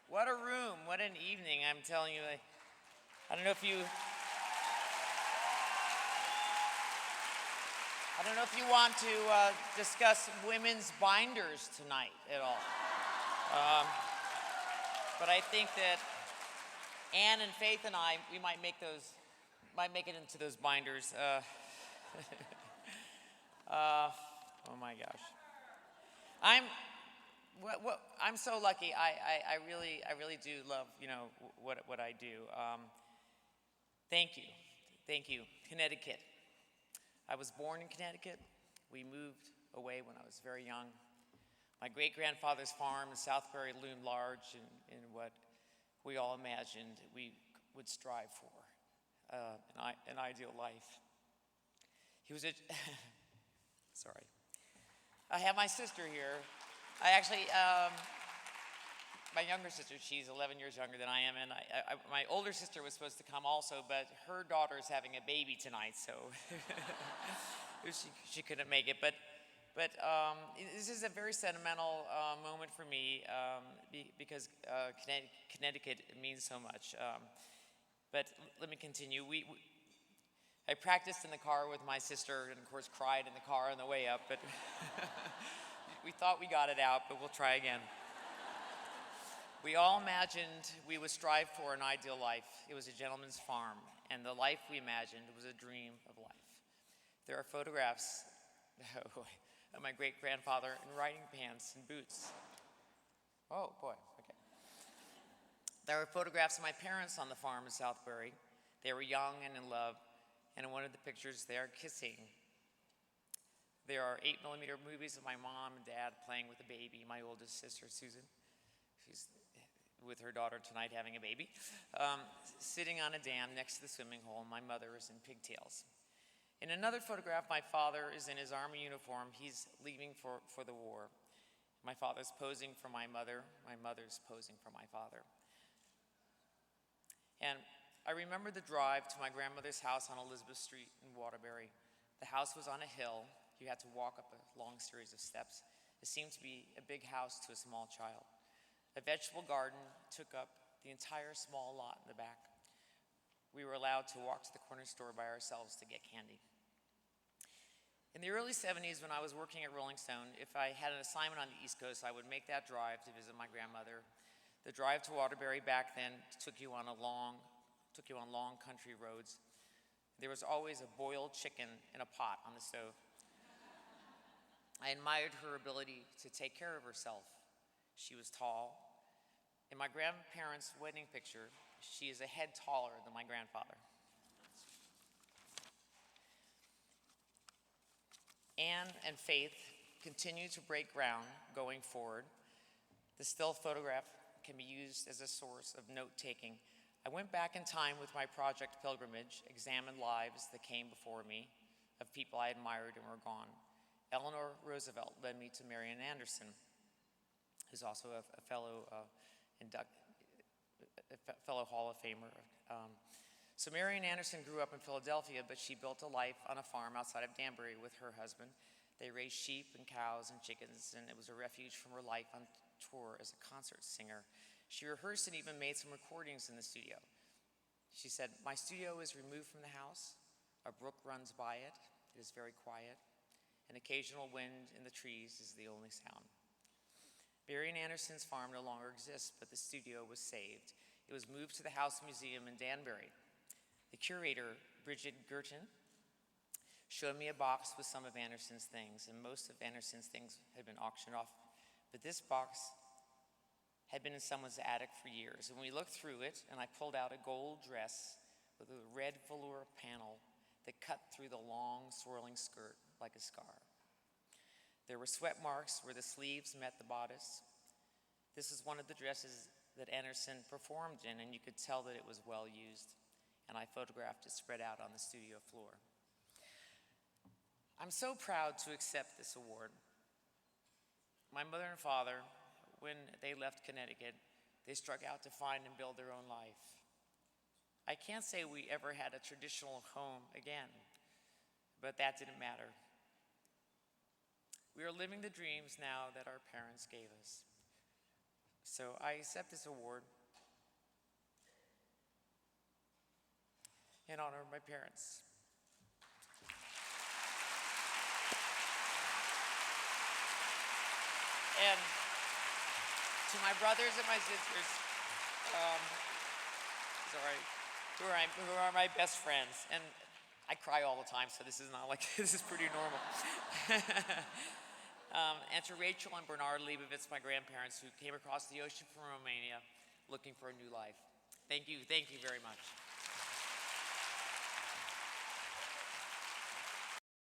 What a room, what an evening, I'm telling you. I don't know if you want to discuss women's binders tonight at all. But I think that Anne and Faith and I, we might make it into those binders. Oh my gosh. I'm so lucky. I really do love, what I do. Thank you, Connecticut. I was born in Connecticut. We moved away when I was very young. My great-grandfather's farm in Southbury loomed large in what we all imagined we would strive for, an ideal life. He was sorry. I have my sister here. My younger sister, she's 11 years younger than I am, and my older sister was supposed to come also, but her daughter's having a baby tonight, so she couldn't make it. But this is a very sentimental moment for me because Connecticut means so much. But let me continue. I practiced in the car with my sister and, of course, cried in the car on the way up, but we thought we got it out, but we'll try again. We all imagined we would strive for an ideal life. It was a gentleman's farm, and the life we imagined was a dream of life. There are photographs of my great-grandfather in riding pants and boots. Oh, boy, okay. There are photographs of my parents on the farm in Southbury. They were young and in love, and in one of the pictures, they are kissing. There are 8mm movies of my mom and dad playing with a baby, my oldest sister, Susan. She's with her daughter tonight having a baby, sitting on a dam next to the swimming hole, and my mother is in pigtails. In another photograph, my father is in his Army uniform. He's leaving for the war. My father's posing for my mother's posing for my father. And I remember the drive to my grandmother's house on Elizabeth Street in Waterbury. The house was on a hill. You had to walk up a long series of steps. It seemed to be a big house to a small child. A vegetable garden took up the entire small lot in the back. We were allowed to walk to the corner store by ourselves to get candy. In the early 70s, when I was working at Rolling Stone, if I had an assignment on the East Coast, I would make that drive to visit my grandmother. The drive to Waterbury back then took you on long country roads. There was always a boiled chicken in a pot on the stove. I admired her ability to take care of herself. She was tall. In my grandparents' wedding picture, she is a head taller than my grandfather. Anne and Faith continue to break ground going forward. The still photograph can be used as a source of note-taking. I went back in time with my project pilgrimage, examined lives that came before me of people I admired and were gone. Eleanor Roosevelt led me to Marian Anderson, who's also a fellow Hall of Famer. So Marian Anderson grew up in Philadelphia, but she built a life on a farm outside of Danbury with her husband. They raised sheep and cows and chickens, and it was a refuge from her life on tour as a concert singer. She rehearsed and even made some recordings in the studio. She said, "My studio is removed from the house. A brook runs by it. It is very quiet. An occasional wind in the trees is the only sound." Marian Anderson's farm no longer exists, but the studio was saved. It was moved to the House Museum in Danbury. The curator, Bridget Girton, showed me a box with some of Anderson's things, and most of Anderson's things had been auctioned off. But this box had been in someone's attic for years. And we looked through it, and I pulled out a gold dress with a red velour panel that cut through the long, swirling skirt like a scar. There were sweat marks where the sleeves met the bodice. This is one of the dresses that Anderson performed in, and you could tell that it was well used. And I photographed it spread out on the studio floor. I'm so proud to accept this award. My mother and father, when they left Connecticut, they struck out to find and build their own life. I can't say we ever had a traditional home again, but that didn't matter. We are living the dreams now that our parents gave us. So I accept this award in honor of my parents. And to my brothers and my sisters, who are my best friends, and I cry all the time, so this is not like, this is pretty normal. And to Rachel and Bernard Leibovitz, my grandparents, who came across the ocean from Romania looking for a new life. Thank you very much.